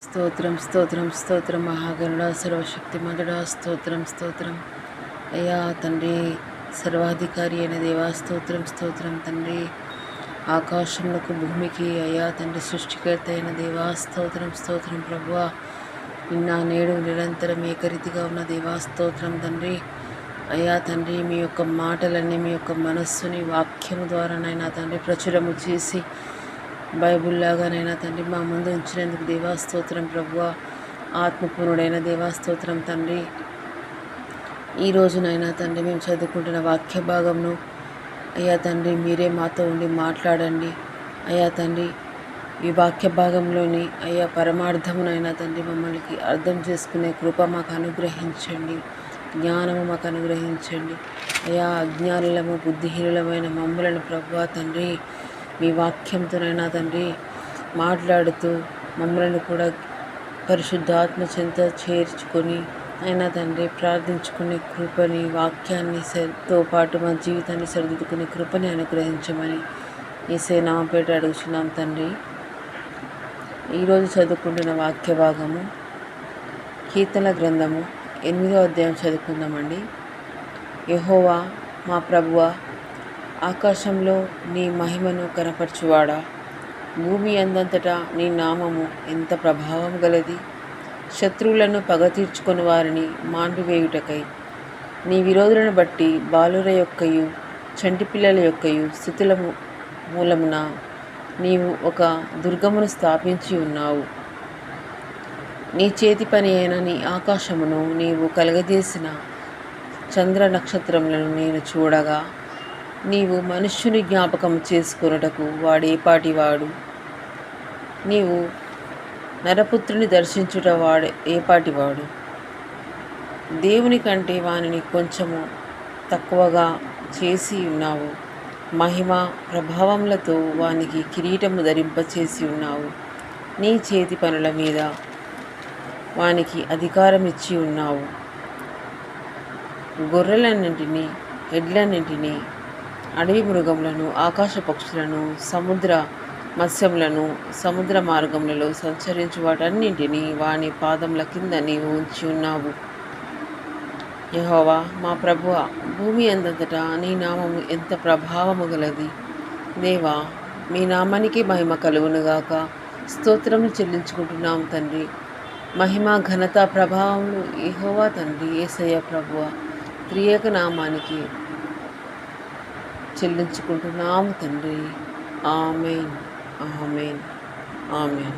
స్తోత్రం స్తోత్రం స్తోత్రం మహాగరుడ సర్వశక్తిమంతుడా స్తోత్రం స్తోత్రం అయ్యా తండ్రి సర్వాధికారి అయిన దేవా స్తోత్రం స్తోత్రం తండ్రి ఆకాశములకు భూమికి అయ్యా తండ్రి సృష్టికర్త అయిన దేవా స్తోత్రం స్తోత్రం ప్రభువా నిన్న నేడు నిరంతరం ఏకరీతిగా ఉన్న దేవా స్తోత్రం తండ్రి అయ్యా తండ్రి మీ యొక్క మాటలన్నీ మీ యొక్క మనస్సుని వాక్యము ద్వారానైనా తండ్రి ప్రచురము చేసి బైబుల్లాగానైనా తండ్రి మా ముందు ఉంచినందుకు దేవాస్తోత్రం ప్రభువా ఆత్మపూర్ణుడైన దేవాస్తోత్రం తండ్రి ఈ రోజునైనా తండ్రి మేము చదువుకుంటున్న వాక్య భాగంను అయ్యా తండ్రి మీరే మాతో ఉండి మాట్లాడండి అయ్యా తండ్రి ఈ వాక్య భాగంలోని అయ్యా పరమార్థమునైనా తండ్రి మమ్మల్ని అర్థం చేసుకునే కృప మాకు అనుగ్రహించండి జ్ఞానము మాకు అనుగ్రహించండి అయ్యా అజ్ఞానులము బుద్ధిహీనులమైన మమ్మలను ప్రభువా తండ్రి మీ వాక్యంతోనైనా తండ్రి మాట్లాడుతూ మమ్మల్ని కూడా పరిశుద్ధాత్మ చెంత చేర్చుకొని అయినా తండ్రి ప్రార్థించుకునే కృపని వాక్యాన్నితో పాటు మా జీవితాన్ని సరిదిద్దుకునే కృపని అనుగ్రహించమని యేసయ్య నామముపేట అడుగుచున్నాం తండ్రి. ఈరోజు చదువుకుంటున్న వాక్య భాగము కీర్తన గ్రంథము 8వ అధ్యాయం చదువుకుందామండి. యెహోవా మా ప్రభువా, ఆకాశంలో నీ మహిమను కనపరచువాడా, భూమి అందంతటా నీ నామము ఎంత ప్రభావం గలది. శత్రువులను పగ తీర్చుకొని వారిని మాంపివేయుటకై నీ విరోధులను బట్టి బాలుర యొక్కయు చంటి పిల్లల యొక్కయు స్థుతుల మూలమున నీవు ఒక దుర్గమును స్థాపించి ఉన్నావు. నీ చేతి పని అయిన నీ ఆకాశమును నీవు కలగజేసిన చంద్ర నక్షత్రములను నేను చూడగా, నీవు మనుష్యుని జ్ఞాపకం చేసుకొనుటకు వాడేపాటివాడు, నీవు నరపుత్రుని దర్శించుట ఏపాటివాడు. దేవుని కంటే వానిని కొంచెము తక్కువగా చేసి ఉన్నావు. మహిమ ప్రభావములతో వానికి కిరీటము ధరింపచేసి ఉన్నావు. నీ చేతి పనుల మీద వానికి అధికారం ఇచ్చి ఉన్నావు. గొర్రెలన్నింటినీ, ఎడ్లన్నింటినీ, అడవి మృగములను, ఆకాశ పక్షులను, సముద్ర మత్స్యములను, సముద్ర మార్గములలో సంచరించు వాటన్నింటినీ వాని పాదముల కింద నీవు ఉంచి ఉన్నావు. యెహోవా మా ప్రభువా, భూమి అందంతటా నీ నామము ఎంత ప్రభావము గలది. దేవా, మీ నామానికి మహిమ కలుగునుగాక. స్తోత్రములు చెల్లించుకుంటున్నాము తండ్రి. మహిమ ఘనత ప్రభావములు యెహోవా తండ్రి యేసయ్య ప్రభువా త్రియేక నామానికి చెల్లించుకుంటున్నాము తండ్రి. ఆమేన్ ఆమేన్ ఆమేన్.